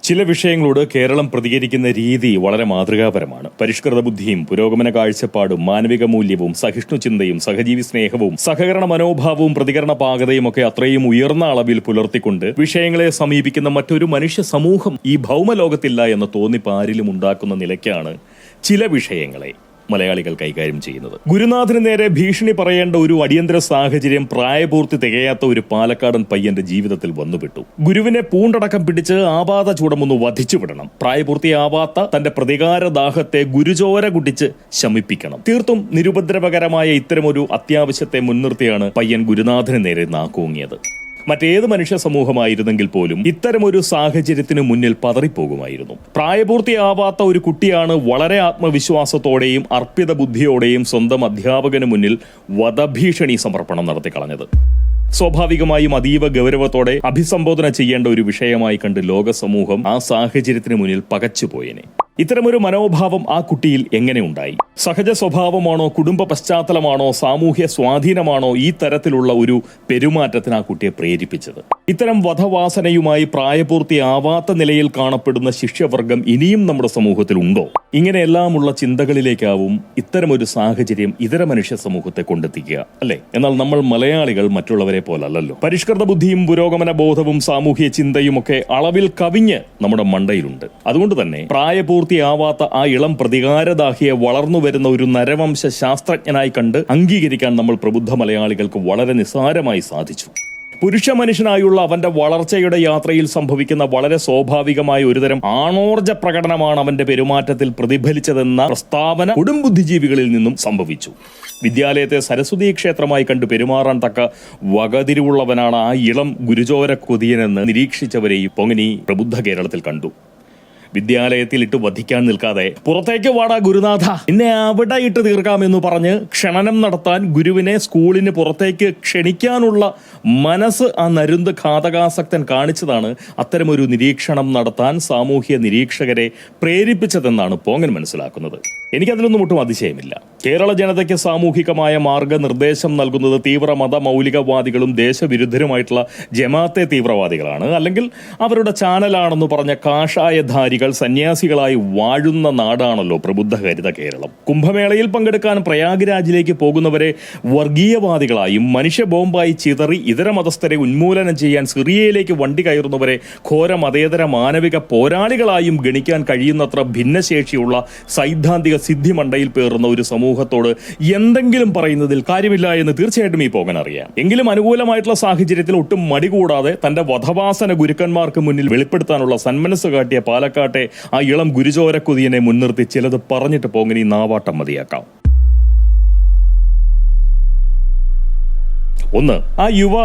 ചില വിഷയങ്ങളോട് കേരളം പ്രതികരിക്കുന്ന രീതി വളരെ മാതൃകാപരമാണ്. പരിഷ്കൃത ബുദ്ധിയും പുരോഗമന കാഴ്ചപ്പാടും മാനവിക മൂല്യവും സഹിഷ്ണു ചിന്തയും സഹജീവി സ്നേഹവും സഹകരണ മനോഭാവവും പ്രതികരണ പാകതയും ഒക്കെ അത്രയും ഉയർന്ന അളവിൽ പുലർത്തിക്കൊണ്ട് വിഷയങ്ങളെ സമീപിക്കുന്ന മറ്റൊരു മനുഷ്യ സമൂഹം ഈ ഭൗമലോകത്തില്ല എന്ന തോന്നിപ്പ് ആരിലും ഉണ്ടാക്കുന്ന നിലയ്ക്കാണ് ചില വിഷയങ്ങളെ മലയാളികൾ കൈകാര്യം ചെയ്യുന്നത്. ഗുരുനാഥന് നേരെ ഭീഷണി പറയേണ്ട ഒരു അടിയന്തര സാഹചര്യം പ്രായപൂർത്തി തികയാത്ത ഒരു പാലക്കാടൻ പയ്യന്റെ ജീവിതത്തിൽ വന്നുപെട്ടു. ഗുരുവിനെ പൂണ്ടടക്കം പിടിച്ച് ആപാത ചൂടമൊന്ന് വധിച്ചുവിടണം. പ്രായപൂർത്തിയാവാത്ത തന്റെ പ്രതികാരദാഹത്തെ ഗുരുചോര കുടിച്ച് ശമിപ്പിക്കണം. തീർത്തും നിരുപദ്രവകരമായ ഇത്തരമൊരു അത്യാവശ്യത്തെ മുൻനിർത്തിയാണ് പയ്യൻ ഗുരുനാഥന് നേരെ നാക്കോങ്ങിയത്. മറ്റേത് മനുഷ്യ സമൂഹമായിരുന്നെങ്കിൽ പോലും ഇത്തരമൊരു സാഹചര്യത്തിന് മുന്നിൽ പതറിപ്പോകുമായിരുന്നു. പ്രായപൂർത്തിയാവാത്ത ഒരു കുട്ടിയാണ് വളരെ ആത്മവിശ്വാസത്തോടെയും അർപ്പിത ബുദ്ധിയോടെയും സ്വന്തം അധ്യാപകന് മുന്നിൽ വധഭീഷണി സമർപ്പണം നടത്തിക്കളഞ്ഞത്. സ്വാഭാവികമായും അതീവ ഗൗരവത്തോടെ അഭിസംബോധന ചെയ്യേണ്ട ഒരു വിഷയമായി കണ്ട് ലോക സമൂഹം ആ സാഹചര്യത്തിന് മുന്നിൽ പകച്ചുപോയനെ. ഇത്തരമൊരു മനോഭാവം ആ കുട്ടിയിൽ എങ്ങനെ ഉണ്ടായി? സഹജ സ്വഭാവമാണോ, കുടുംബ പശ്ചാത്തലമാണോ, സാമൂഹ്യ സ്വാധീനമാണോ ഈ തരത്തിലുള്ള ഒരു പെരുമാറ്റത്തിന് ആ കുട്ടിയെ പ്രേരിപ്പിച്ചത്? ഇത്തരം വധവാസനയുമായി പ്രായപൂർത്തിയാവാത്ത നിലയിൽ കാണപ്പെടുന്ന ശിഷ്യവർഗം ഇനിയും നമ്മുടെ സമൂഹത്തിൽ ഉണ്ടോ? ഇങ്ങനെയെല്ലാമുള്ള ചിന്തകളിലേക്കാവും ഇത്തരമൊരു സാഹചര്യം ഇതര മനുഷ്യ സമൂഹത്തെ കൊണ്ടെത്തിക്കുക, അല്ലെ? എന്നാൽ നമ്മൾ മലയാളികൾ മറ്റുള്ളവരെ പോലല്ലോ. പരിഷ്കൃത ബുദ്ധിയും പുരോഗമന ബോധവും സാമൂഹ്യ ചിന്തയും ഒക്കെ അളവിൽ കവിഞ്ഞ് നമ്മുടെ മണ്ടയിലുണ്ട്. അതുകൊണ്ട് തന്നെ പ്രായപൂർത്തിയാവാത്ത ആ ഇളം പ്രതികാരദാഹിയെ വളർന്നു വരുന്ന ഒരു നരവംശ ശാസ്ത്രജ്ഞനായി കണ്ട് അംഗീകരിക്കാൻ നമ്മൾ പ്രബുദ്ധ മലയാളികൾക്ക് വളരെ നിസ്സാരമായി സാധിച്ചു. പുരുഷ മനുഷ്യനായുള്ള അവന്റെ വളർച്ചയുടെ യാത്രയിൽ സംഭവിക്കുന്ന വളരെ സ്വാഭാവികമായ ഒരുതരം ആണോർജ പ്രകടനമാണ് അവന്റെ പെരുമാറ്റത്തിൽ പ്രതിഫലിച്ചതെന്ന പ്രസ്താവന കൊടുംബുദ്ധിജീവികളിൽ നിന്നും സംഭവിച്ചു. വിദ്യാലയത്തെ സരസ്വതീ ക്ഷേത്രമായി കണ്ടു പെരുമാറാൻ തക്ക വകതിരിവുള്ളവനാണ് ആ ഇളം ഗുരുചോര കൊതിയനെന്ന് നിരീക്ഷിച്ചവരെയും പൊങ്ങനി പ്രബുദ്ധ കേരളത്തിൽ കണ്ടു. വിദ്യാലയത്തിൽ ഇട്ട് വധിക്കാൻ നിൽക്കാതെ പുറത്തേക്ക് വാടാ ഗുരുനാഥ, എന്നെ അവിടെ ഇട്ട് തീർക്കാമെന്ന് പറഞ്ഞ് ക്ഷണനം നടത്താൻ ഗുരുവിനെ സ്കൂളിന് പുറത്തേക്ക് ക്ഷണിക്കാനുള്ള മനസ്സ് ആ നരുന്ത് ഘാതകാസക്തൻ കാണിച്ചതാണ് അത്തരമൊരു നിരീക്ഷണം നടത്താൻ സാമൂഹ്യ നിരീക്ഷകരെ പ്രേരിപ്പിച്ചതെന്നാണ് പോങ്ങൻ മനസ്സിലാക്കുന്നത്. എനിക്കതിലൊന്നും ഒട്ടും അതിശയമില്ല. കേരള ജനതയ്ക്ക് സാമൂഹികമായ മാർഗനിർദ്ദേശം നൽകുന്നത് തീവ്ര മതമൗലികവാദികളും ദേശവിരുദ്ധരുമായിട്ടുള്ള ജമാഅത്തെ തീവ്രവാദികളാണ്, അല്ലെങ്കിൽ അവരുടെ ചാനലാണെന്ന് പറഞ്ഞ കാഷായധാരികൾ സന്യാസികളായി വാഴുന്ന നാടാണല്ലോ പ്രബുദ്ധ ഹരിത കേരളം. കുംഭമേളയിൽ പങ്കെടുക്കാൻ പ്രയാഗ്രാജിലേക്ക് പോകുന്നവരെ വർഗീയവാദികളായും മനുഷ്യ ബോംബായി ചിതറി ഇതര മതസ്ഥരെ ഉന്മൂലനം ചെയ്യാൻ സിറിയയിലേക്ക് വണ്ടി കയറുന്നവരെ ഘോര മതേതര മാനവിക പോരാളികളായും ഗണിക്കാൻ കഴിയുന്നത്ര ഭിന്നശേഷിയുള്ള സൈദ്ധാന്തിക സിദ്ധി മണ്ടയിൽ പേറുന്ന ഒരു സമൂഹത്തോട് എന്തെങ്കിലും പറയുന്നതിൽ കാര്യമില്ല എന്ന് തീർച്ചയായിട്ടും ഈ പോകാൻ അറിയാം. എങ്കിലും അനുകൂലമായിട്ടുള്ള സാഹചര്യത്തിൽ ഒട്ടും മടി കൂടാതെ തന്റെ വധവാസന ഗുരുക്കന്മാർക്ക് മുന്നിൽ വെളിപ്പെടുത്താനുള്ള സന്മനസ് കാട്ടിയ പാലക്കാട്ടെ ആ ഇളം ഗുരുചോരക്കുതിയനെ മുൻനിർത്തി ചിലത് പറഞ്ഞിട്ട് പോങ്ങനി നാവാട്ടം മതിയാക്കാം. ഒന്ന്, ആ യുവ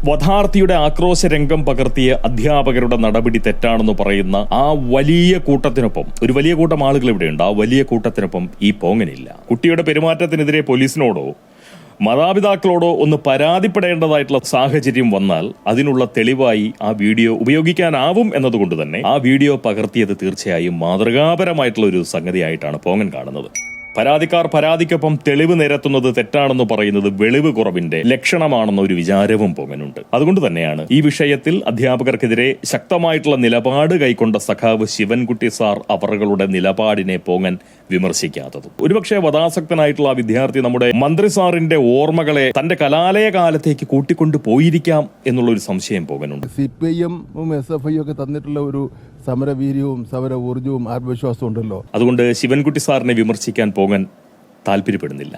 വധാർത്ഥിയുടെ ആക്രോശ രംഗം പകർത്തിയ അധ്യാപകരുടെ നടപടി തെറ്റാണെന്ന് പറയുന്ന ആ വലിയ കൂട്ടത്തിനൊപ്പം, ഒരു വലിയ കൂട്ടം ആളുകൾ ഇവിടെയുണ്ട്, ആ വലിയ കൂട്ടത്തിനൊപ്പം ഈ പോങ്ങനില്ല. കുട്ടിയുടെ പെരുമാറ്റത്തിനെതിരെ പോലീസിനോടോ മാതാപിതാക്കളോടോ ഒന്ന് പരാതിപ്പെടേണ്ടതായിട്ടുള്ള സാഹചര്യം വന്നാൽ അതിനുള്ള തെളിവായി ആ വീഡിയോ ഉപയോഗിക്കാനാവും എന്നതുകൊണ്ട് തന്നെ ആ വീഡിയോ പകർത്തിയത് തീർച്ചയായും മാതൃകാപരമായിട്ടുള്ള ഒരു സംഗതിയായിട്ടാണ് പോങ്ങൻ കാണുന്നത്. പരാതിക്കാർ പരാതിക്കൊപ്പം തെളിവ് നിരത്തുന്നത് തെറ്റാണെന്ന് പറയുന്നത് വെളിവ് കുറവിന്റെ ലക്ഷണമാണെന്ന ഒരു വിചാരവും പോങ്ങനുണ്ട്. അതുകൊണ്ട് തന്നെയാണ് ഈ വിഷയത്തിൽ അധ്യാപകർക്കെതിരെ ശക്തമായിട്ടുള്ള നിലപാട് കൈക്കൊണ്ട സഖാവ് ശിവൻകുട്ടി സാർ അവരുടെ നിലപാടിനെ പോങ്ങൻ വിമർശിക്കാത്തതും. ഒരുപക്ഷെ വധാസക്തനായിട്ടുള്ള ആ വിദ്യാർത്ഥി നമ്മുടെ മന്ത്രി സാറിന്റെ ഓർമ്മകളെ തന്റെ കലാലയ കാലത്തേക്ക് കൂട്ടിക്കൊണ്ടു പോയിരിക്കാം എന്നുള്ള ഒരു സംശയം പോകാനുണ്ട്. CPIM SFI ഒക്കെ തന്നിട്ടുള്ള ഒരു സമരവീര്യവും സമര ഊർജവും ആത്മവിശ്വാസവും ഉണ്ടല്ലോ. അതുകൊണ്ട് ശിവൻകുട്ടി സാറിനെ വിമർശിക്കാൻ പോകാൻ താല്പര്യപ്പെടുന്നില്ല.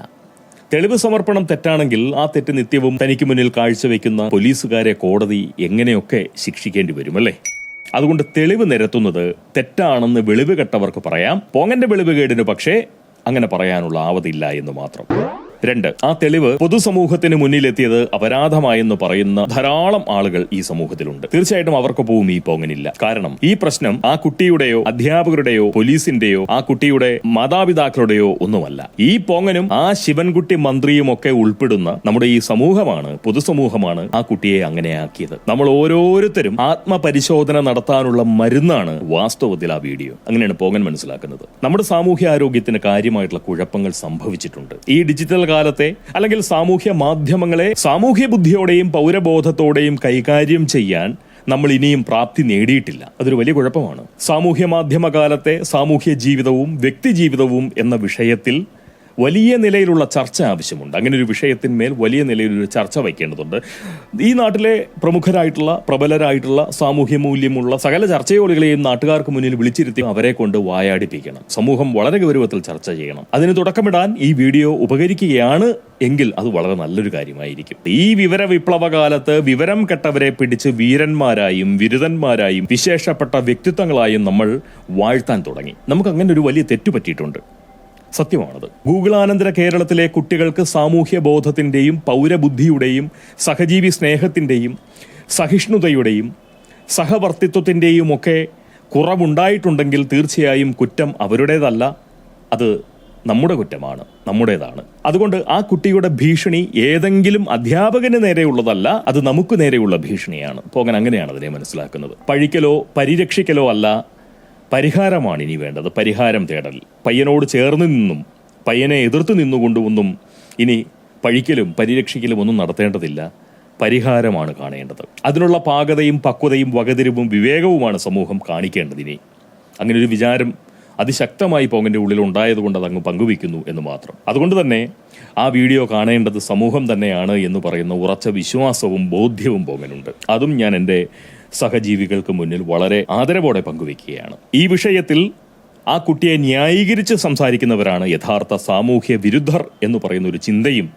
തെളിവ് സമർപ്പണം തെറ്റാണെങ്കിൽ ആ തെറ്റ് നിത്യവും തനിക്ക് മുന്നിൽ കാഴ്ചവെക്കുന്ന പോലീസുകാരെ കോടതി എങ്ങനെയൊക്കെ ശിക്ഷിക്കേണ്ടി വരും, അല്ലേ? അതുകൊണ്ട് തെളിവ് നിരത്തുന്നത് തെറ്റാണെന്ന് വെളിവ് കെട്ടവർക്ക് പറയാം. പോങ്ങന്റെ വെളിവുകേടിന് പക്ഷേ അങ്ങനെ പറയാനുള്ള ആവതില്ല എന്ന് മാത്രം. 2, ആ തെളിവ് പൊതുസമൂഹത്തിന് മുന്നിലെത്തിയത് അപരാധമായെന്ന് പറയുന്ന ധാരാളം ആളുകൾ ഈ സമൂഹത്തിലുണ്ട്. തീർച്ചയായിട്ടും അവർക്കൊപ്പവും ഈ പോങ്ങനില്ല. കാരണം ഈ പ്രശ്നം ആ കുട്ടിയുടെയോ അധ്യാപകരുടെയോ പോലീസിന്റെയോ ആ കുട്ടിയുടെ മാതാപിതാക്കളുടെയോ ഒന്നുമല്ല. ഈ പോങ്ങനും ആ ശിവൻകുട്ടി മന്ത്രിയും ഒക്കെ ഉൾപ്പെടുന്ന നമ്മുടെ ഈ സമൂഹമാണ്, പൊതുസമൂഹമാണ് ആ കുട്ടിയെ അങ്ങനെയാക്കിയത്. നമ്മൾ ഓരോരുത്തരും ആത്മപരിശോധന നടത്താനുള്ള മരുന്നാണ് വാസ്തവത്തിൽ ആ വീഡിയോ. അങ്ങനെയാണ് പോങ്ങൻ മനസ്സിലാക്കുന്നത്. നമ്മുടെ സാമൂഹ്യാരോഗ്യത്തിന് കാര്യമായിട്ടുള്ള കുഴപ്പങ്ങൾ സംഭവിച്ചിട്ടുണ്ട്. ഈ ഡിജിറ്റൽ കാലത്തെ അല്ലെങ്കിൽ സാമൂഹ്യ മാധ്യമങ്ങളെ സാമൂഹ്യ ബുദ്ധിയോടെയും പൗരബോധത്തോടെയും കൈകാര്യം ചെയ്യാൻ നമ്മൾ ഇനിയും പ്രാപ്തി നേടിയിട്ടില്ല. അതൊരു വലിയ കുഴപ്പമാണ്. സാമൂഹ്യ മാധ്യമ കാലത്തെ സാമൂഹ്യ ജീവിതവും വ്യക്തി ജീവിതവും എന്ന വിഷയത്തിൽ വലിയ നിലയിലുള്ള ചർച്ച ആവശ്യമുണ്ട്. അങ്ങനെ ഒരു വിഷയത്തിന്മേൽ വലിയ നിലയിലൊരു ചർച്ച വയ്ക്കേണ്ടതുണ്ട്. ഈ നാട്ടിലെ പ്രമുഖരായിട്ടുള്ള പ്രബലരായിട്ടുള്ള സാമൂഹ്യ മൂല്യമുള്ള സകല ചർച്ചയോളികളെയും നാട്ടുകാർക്ക് മുന്നിൽ വിളിച്ചിരുത്തി അവരെ കൊണ്ട് വായാടിപ്പിക്കണം. സമൂഹം വളരെ ഗൗരവത്തിൽ ചർച്ച ചെയ്യണം. അതിന് തുടക്കമിടാൻ ഈ വീഡിയോ ഉപകരിക്കുകയാണ് എങ്കിൽ അത് വളരെ നല്ലൊരു കാര്യമായിരിക്കും. ഈ വിവര വിപ്ലവ കാലത്ത് വിവരം കെട്ടവരെ പിടിച്ച് വീരന്മാരായും വിരുദന്മാരായും വിശേഷപ്പെട്ട വ്യക്തിത്വങ്ങളായും നമ്മൾ വാഴ്ത്താൻ തുടങ്ങി. നമുക്ക് അങ്ങനെ ഒരു വലിയ തെറ്റു പറ്റിയിട്ടുണ്ട്. സത്യമാണത്. ഗൂഗിളാനന്തര കേരളത്തിലെ കുട്ടികൾക്ക് സാമൂഹ്യ ബോധത്തിന്റെയും പൗരബുദ്ധിയുടെയും സഹജീവി സ്നേഹത്തിന്റെയും സഹിഷ്ണുതയുടെയും സഹവർത്തിത്വത്തിന്റെയും ഒക്കെ കുറവുണ്ടായിട്ടുണ്ടെങ്കിൽ തീർച്ചയായും കുറ്റം അവരുടേതല്ല, അത് നമ്മുടെ കുറ്റമാണ്, നമ്മുടേതാണ്. അതുകൊണ്ട് ആ കുട്ടിയുടെ ഭീഷണി ഏതെങ്കിലും അധ്യാപകന് നേരെയുള്ളതല്ല, അത് നമുക്ക് നേരെയുള്ള ഭീഷണിയാണ്. പോകാൻ അങ്ങനെയാണ് അതിനെ മനസ്സിലാക്കുന്നത്. പഴിക്കലോ പരിരക്ഷിക്കലോ അല്ല, പരിഹാരമാണ് ഇനി വേണ്ടത്. പരിഹാരം തേടൽ. പയ്യനോട് ചേർന്ന് നിന്നും പയ്യനെ എതിർത്ത് നിന്നുകൊണ്ടൊന്നും ഇനി പഴിക്കലും പരിരക്ഷിക്കലും ഒന്നും നടത്തേണ്ടതില്ല. പരിഹാരമാണ് കാണേണ്ടത്. അതിനുള്ള പാകതയും പക്വതയും വകതിരിവും വിവേകവുമാണ് സമൂഹം കാണിക്കേണ്ടത്. ഇനി അങ്ങനെ ഒരു വിചാരം അതിശക്തമായി പോങ്ങന്റെ ഉള്ളിൽ ഉണ്ടായതുകൊണ്ട് അതങ്ങ് പങ്കുവയ്ക്കുന്നു എന്ന് മാത്രം. അതുകൊണ്ട് തന്നെ ആ വീഡിയോ കാണേണ്ടത് സമൂഹം തന്നെയാണ് എന്ന് പറയുന്ന ഉറച്ച വിശ്വാസവും ബോധ്യവും പോങ്ങനുണ്ട്. അതും ഞാൻ എൻ്റെ സഹജീവികൾക്ക് മുന്നിൽ വളരെ ആദരവോടെ പങ്കുവയ്ക്കുകയാണ്. ഈ വിഷയത്തിൽ ആ കുട്ടിയെ ന്യായീകരിച്ച് സംസാരിക്കുന്നവരാണ് യഥാർത്ഥ സാമൂഹ്യ വിരുദ്ധർ എന്ന് പറയുന്ന ഒരു ചിന്തയും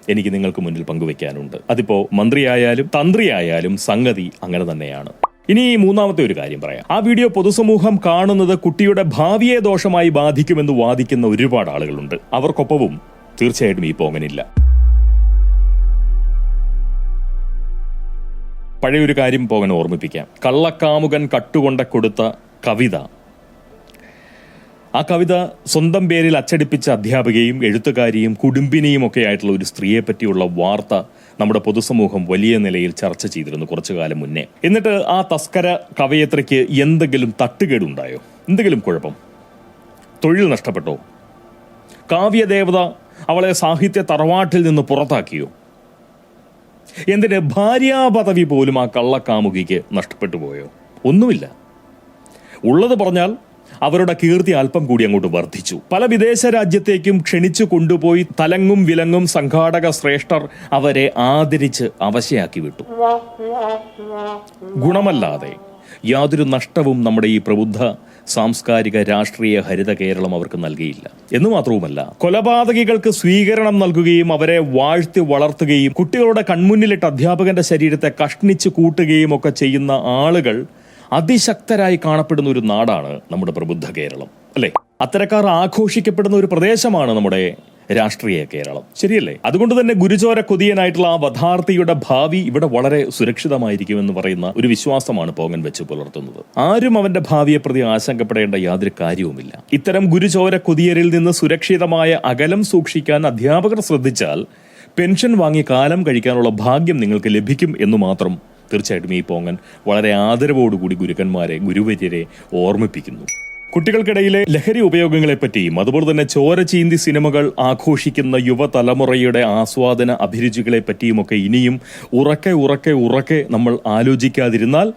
എനിക്ക് നിങ്ങൾക്ക് മുന്നിൽ പങ്കുവയ്ക്കാനുണ്ട്. അതിപ്പോ മന്ത്രിയായാലും തന്ത്രിയായാലും സംഗതി അങ്ങനെ തന്നെയാണ്. ഇനി മൂന്നാമത്തെ ഒരു കാര്യം പറയാം. ആ വീഡിയോ പൊതുസമൂഹം കാണുന്നത് കുട്ടിയുടെ ഭാവിയെ ദോഷമായി ബാധിക്കുമെന്ന് വാദിക്കുന്ന ഒരുപാട് ആളുകളുണ്ട്. അവർക്കൊപ്പവും തീർച്ചയായിട്ടും ഈ പോങ്ങനില്ല. പഴയൊരു കാര്യം പോകാൻ ഓർമ്മിപ്പിക്കാം. കള്ളക്കാമുകൻ കട്ടുകൊണ്ട കൊടുത്ത കവിത, ആ കവിത സ്വന്തം പേരിൽ അച്ചടിപ്പിച്ച അധ്യാപികയും എഴുത്തുകാരിയും കുടുംബിനിയും ഒക്കെ ആയിട്ടുള്ള ഒരു സ്ത്രീയെ പറ്റിയുള്ള വാർത്ത നമ്മുടെ പൊതുസമൂഹം വലിയ നിലയിൽ ചർച്ച ചെയ്തിരുന്നു കുറച്ചു കാലം മുന്നേ. എന്നിട്ട് ആ തസ്കര കവയത്രിക്ക് എന്തെങ്കിലും തട്ടുകേടുണ്ടായോ? എന്തെങ്കിലും കുഴപ്പം? തൊഴിൽ നഷ്ടപ്പെട്ടോ? കാവ്യദേവത അവളെ സാഹിത്യ തറവാട്ടിൽ നിന്ന് പുറത്താക്കിയോ? എന്തിന് ഭാര്യാപദവി പോലും ആ കള്ളക്കാമുകിക്ക് നഷ്ടപ്പെട്ടു പോയോ? ഒന്നുമില്ല. ഉള്ളത് പറഞ്ഞാൽ അവരുടെ കീർത്തി അല്പം കൂടി അങ്ങോട്ട് വർദ്ധിച്ചു. പല വിദേശ രാജ്യത്തേക്കും ക്ഷണിച്ചു കൊണ്ടുപോയി തലങ്ങും വിലങ്ങും സംഘാടക ശ്രേഷ്ഠർ അവരെ ആദരിച്ച് അവശയാക്കി വിട്ടു. ഗുണമല്ലാതെ യാതൊരു നഷ്ടവും നമ്മുടെ ഈ പ്രബുദ്ധ സാംസ്കാരിക രാഷ്ട്രീയ ഹരിത കേരളം അവർക്ക് നൽകിയില്ല. എന്നു മാത്രവുമല്ല, കൊലപാതകികൾക്ക് സ്വീകരണം നൽകുകയും അവരെ വാഴ്ത്തി വളർത്തുകയും കുട്ടികളുടെ കൺമുന്നിലിട്ട് അധ്യാപകന്റെ ശരീരത്തെ കഷ്ണിച്ച് കൂട്ടുകയും ഒക്കെ ചെയ്യുന്ന ആളുകൾ അതിശക്തരായി കാണപ്പെടുന്ന ഒരു നാടാണ് നമ്മുടെ പ്രബുദ്ധ കേരളം, അല്ലെ? അത്തരക്കാർ ആഘോഷിക്കപ്പെടുന്ന ഒരു പ്രദേശമാണ് നമ്മുടെ രാഷ്ട്രീയ കേരളം, ശരിയല്ലേ? അതുകൊണ്ട് തന്നെ ഗുരുചോര കൊതിയനായിട്ടുള്ള ആ വധാർത്ഥിയുടെ ഭാവി ഇവിടെ വളരെ സുരക്ഷിതമായിരിക്കുമെന്ന് പറയുന്ന ഒരു വിശ്വാസമാണ് പോങ്ങൻ വെച്ച് പുലർത്തുന്നത്. ആരും അവന്റെ ഭാവിയെ പ്രതി ആശങ്കപ്പെടേണ്ട യാതൊരു കാര്യവുമില്ല. ഇത്തരം ഗുരുചോര കൊതിയരിൽ നിന്ന് സുരക്ഷിതമായ അകലം സൂക്ഷിക്കാൻ അധ്യാപകർ ശ്രദ്ധിച്ചാൽ പെൻഷൻ വാങ്ങി കാലം കഴിക്കാനുള്ള ഭാഗ്യം നിങ്ങൾക്ക് ലഭിക്കും എന്ന് മാത്രം തീർച്ചയായിട്ടും ഈ പോങ്ങൻ വളരെ ആദരവോടുകൂടി ഗുരുക്കന്മാരെ, ഗുരുവര്യരെ ഓർമ്മിപ്പിക്കുന്നു. കുട്ടികൾക്കിടയിലെ ലഹരി ഉപയോഗങ്ങളെപ്പറ്റിയും അതുപോലെ തന്നെ ചോരചീന്തി സിനിമകൾ ആഘോഷിക്കുന്ന യുവതലമുറയുടെ ആസ്വാദന അഭിരുചികളെ പറ്റിയുമൊക്കെ ഇനിയും ഉറക്കെ നമ്മൾ ആലോചിക്കാതിരുന്നാൽ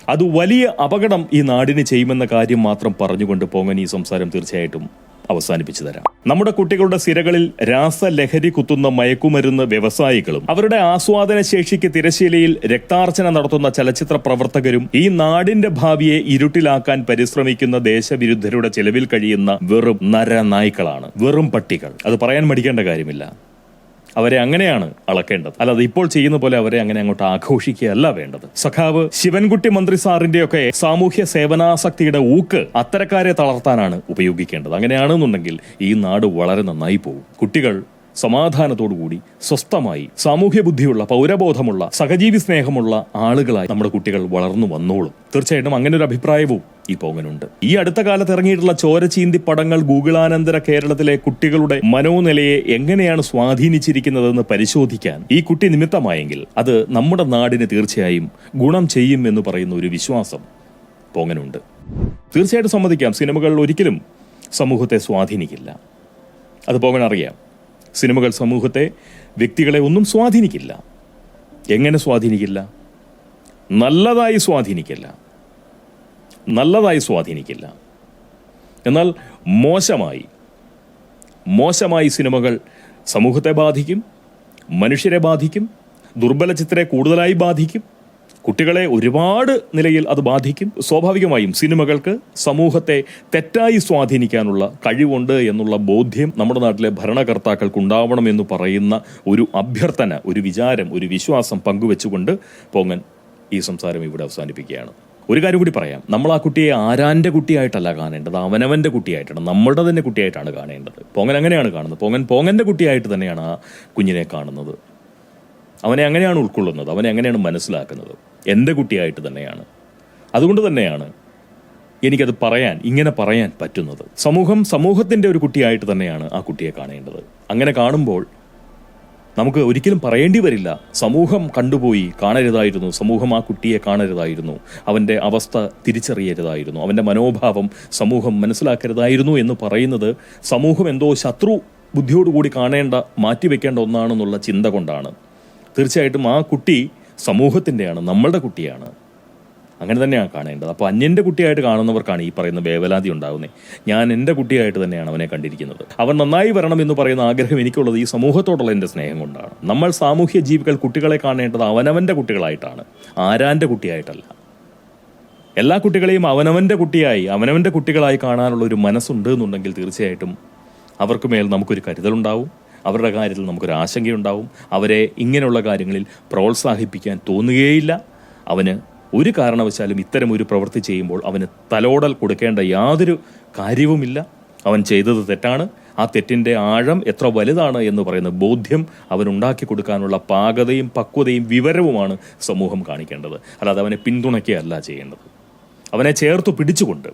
അത് വലിയ അപകടം ഈ നാടിന് ചെയ്യുമെന്ന കാര്യം മാത്രം പറഞ്ഞുകൊണ്ട് പോങ്ങൻ ഈ സംസാരം തീർച്ചയായിട്ടും അവസാനിപ്പിച്ചു തരാം. നമ്മുടെ കുട്ടികളുടെ സിരകളിൽ രാസലഹരി കുത്തുന്ന മയക്കുമരുന്ന് വ്യവസായികളും അവരുടെ ആസ്വാദന ശേഷിക്ക് തിരശ്ശീലയിൽ രക്താർച്ചന നടത്തുന്ന ചലച്ചിത്ര പ്രവർത്തകരും ഈ നാടിന്റെ ഭാവിയെ ഇരുട്ടിലാക്കാൻ പരിശ്രമിക്കുന്ന ദേശവിരുദ്ധരുടെ ചെലവിൽ കഴിയുന്ന വെറും നരനായ്ക്കളാണ്, വെറും പട്ടികൾ. അത് പറയാൻ മടിക്കേണ്ട കാര്യമില്ല. അവരെ അങ്ങനെയാണ് അളക്കേണ്ടത്, അല്ലാതെ ഇപ്പോൾ ചെയ്യുന്ന പോലെ അവരെ അങ്ങനെ അങ്ങോട്ട് ആഘോഷിക്കുകയല്ല വേണ്ടത്. സഖാവ് ശിവൻകുട്ടി മന്ത്രി സാറിന്റെയൊക്കെ സാമൂഹ്യ സേവനാസക്തിയുടെ ഊക്ക് അത്തരക്കാരെ തളർത്താനാണ് ഉപയോഗിക്കേണ്ടത്. അങ്ങനെയാണെന്നുണ്ടെങ്കിൽ ഈ നാട് വളരെ നന്നായി പോകും. കുട്ടികൾ സമാധാനത്തോടുകൂടി സ്വസ്ഥമായി സാമൂഹ്യ ബുദ്ധിയുള്ള, പൗരബോധമുള്ള, സഹജീവി സ്നേഹമുള്ള ആളുകളായി നമ്മുടെ കുട്ടികൾ വളർന്നു വന്നോളും. തീർച്ചയായിട്ടും അങ്ങനെ ഒരു അഭിപ്രായവും ഈ പോങ്ങനുണ്ട്. ഈ അടുത്ത കാലത്ത് ഇറങ്ങിയിട്ടുള്ള ചോരചീന്തി പടങ്ങൾ ഗൂഗിളാനന്തര കേരളത്തിലെ കുട്ടികളുടെ മനോനിലയെ എങ്ങനെയാണ് സ്വാധീനിച്ചിരിക്കുന്നതെന്ന് പരിശോധിക്കാൻ ഈ കുട്ടി നിമിത്തമായെങ്കിൽ അത് നമ്മുടെ നാടിന് തീർച്ചയായും ഗുണം ചെയ്യും എന്ന് പറയുന്ന ഒരു വിശ്വാസം പോങ്ങനുണ്ട്. തീർച്ചയായിട്ടും സമ്മതിക്കാം, സിനിമകൾ ഒരിക്കലും സമൂഹത്തെ സ്വാധീനിക്കില്ല. അത് പോങ്ങൻ അറിയാം. സിനിമകൾ സമൂഹത്തെ, വ്യക്തികളെ ഒന്നും സ്വാധീനിക്കില്ല. എങ്ങനെ സ്വാധീനിക്കില്ല? നല്ലതായി സ്വാധീനിക്കില്ല. എന്നാൽ മോശമായി സിനിമകൾ സമൂഹത്തെ ബാധിക്കും, മനുഷ്യരെ ബാധിക്കും, ദുർബല ചിത്തരെ കൂടുതലായി ബാധിക്കും, കുട്ടികളെ ഒരുപാട് നിലയിൽ അത് ബാധിക്കും. സ്വാഭാവികമായും സിനിമകൾക്ക് സമൂഹത്തെ തെറ്റായി സ്വാധീനിക്കാനുള്ള കഴിവുണ്ട് എന്നുള്ള ബോധ്യം നമ്മുടെ നാട്ടിലെ ഭരണകർത്താക്കൾക്ക് ഉണ്ടാവണമെന്ന് പറയുന്ന ഒരു അഭ്യർത്ഥന, ഒരു വിചാരം, ഒരു വിശ്വാസം പങ്കുവെച്ചുകൊണ്ട് പോങ്ങൻ ഈ സംസാരം ഇവിടെ അവസാനിപ്പിക്കുകയാണ്. ഒരു കാര്യം കൂടി പറയാം, നമ്മൾ ആ കുട്ടിയെ ആരാന്റെ കുട്ടിയായിട്ടല്ല കാണേണ്ടത്, അവനവന്റെ കുട്ടിയായിട്ടാണ്, നമ്മളുടെ തന്നെ കുട്ടിയായിട്ടാണ് കാണേണ്ടത്. പോങ്ങൻ അങ്ങനെയാണ് കാണുന്നത്. പോങ്ങന്റെ കുട്ടിയായിട്ട് തന്നെയാണ് ആ കുഞ്ഞിനെ കാണുന്നത്. അവനെ അങ്ങനെയാണ് ഉൾക്കൊള്ളുന്നത്, അവനെ അങ്ങനെയാണ് മനസ്സിലാക്കുന്നത്. എൻ്റെ കുട്ടിയായിട്ട് തന്നെയാണ്. അതുകൊണ്ട് തന്നെയാണ് എനിക്കത് ഇങ്ങനെ പറയാൻ പറ്റുന്നത്. സമൂഹത്തിൻ്റെ ഒരു കുട്ടിയായിട്ട് തന്നെയാണ് ആ കുട്ടിയെ കാണേണ്ടത്. അങ്ങനെ കാണുമ്പോൾ നമുക്ക് ഒരിക്കലും പറയേണ്ടി വരില്ല സമൂഹം കണ്ടുപോയി, കാണരുതായിരുന്നു, സമൂഹം ആ കുട്ടിയെ കാണരുതായിരുന്നു, അവൻ്റെ അവസ്ഥ തിരിച്ചറിയരുതായിരുന്നു, അവൻ്റെ മനോഭാവം സമൂഹം മനസ്സിലാക്കരുതായിരുന്നു എന്ന് പറയുന്നത് സമൂഹം എന്തോ ശത്രു ബുദ്ധിയോടുകൂടി മാറ്റിവെക്കേണ്ട ഒന്നാണെന്നുള്ള ചിന്ത കൊണ്ടാണ്. തീർച്ചയായിട്ടും ആ കുട്ടി സമൂഹത്തിൻ്റെയാണ്, നമ്മളുടെ കുട്ടിയാണ്. അങ്ങനെ തന്നെയാണ് കാണേണ്ടത്. അപ്പോൾ അന്യൻ്റെ കുട്ടിയായിട്ട് കാണുന്നവർക്കാണ് ഈ പറയുന്ന വേവലാതി ഉണ്ടാകുന്നത്. ഞാൻ എൻ്റെ കുട്ടിയായിട്ട് തന്നെയാണ് അവനെ കണ്ടിരിക്കുന്നത്. അവൻ നന്നായി വരണം എന്ന് പറയുന്ന ആഗ്രഹം എനിക്കുള്ളത് ഈ സമൂഹത്തോടുള്ള എൻ്റെ സ്നേഹം കൊണ്ടാണ്. നമ്മൾ സാമൂഹ്യ ജീവികൾ കുട്ടികളെ കാണേണ്ടത് അവനവൻ്റെ കുട്ടികളായിട്ടാണ്, ആരാൻ്റെ കുട്ടിയായിട്ടല്ല. എല്ലാ കുട്ടികളെയും അവനവൻ്റെ കുട്ടികളായി കാണാനുള്ള ഒരു മനസ്സുണ്ട് എന്നുണ്ടെങ്കിൽ തീർച്ചയായിട്ടും അവർക്ക് മേൽ നമുക്കൊരു കരുതലുണ്ടാവും, അവരുടെ കാര്യത്തിൽ നമുക്കൊരു ആശങ്കയുണ്ടാവും. അവരെ ഇങ്ങനെയുള്ള കാര്യങ്ങളിൽ പ്രോത്സാഹിപ്പിക്കാൻ തോന്നുകയില്ല. അവന് ഒരു കാരണവശാലും ഇത്തരം ഒരു പ്രവൃത്തി ചെയ്യുമ്പോൾ അവന് തലോടൽ കൊടുക്കേണ്ട യാതൊരു കാര്യവുമില്ല. അവൻ ചെയ്തത് തെറ്റാണ്. ആ തെറ്റിൻ്റെ ആഴം എത്ര വലുതാണ് എന്ന് പറയുന്ന ബോധ്യം അവനുണ്ടാക്കി കൊടുക്കാനുള്ള പാകതയും പക്വതയും വിവരവുമാണ് സമൂഹം കാണിക്കേണ്ടത്. അല്ലാതെ അവനെ പിന്തുണയ്ക്കുകയല്ല ചെയ്യേണ്ടത്. അവനെ ചേർത്ത് പിടിച്ചുകൊണ്ട്,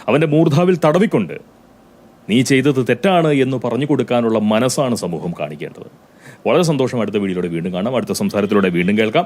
അവൻ്റെ മൂർധാവിൽ തടവിക്കൊണ്ട് നീ ചെയ്തത് തെറ്റാണ് എന്ന് പറഞ്ഞു കൊടുക്കാനുള്ള മനസ്സാണ് സമൂഹം കാണിക്കേണ്ടത്. വളരെ സന്തോഷം. അടുത്ത വീഡിയോയിലൂടെ വീണ്ടും കാണാം, അടുത്ത സംസാരത്തിലൂടെ വീണ്ടും കേൾക്കാം.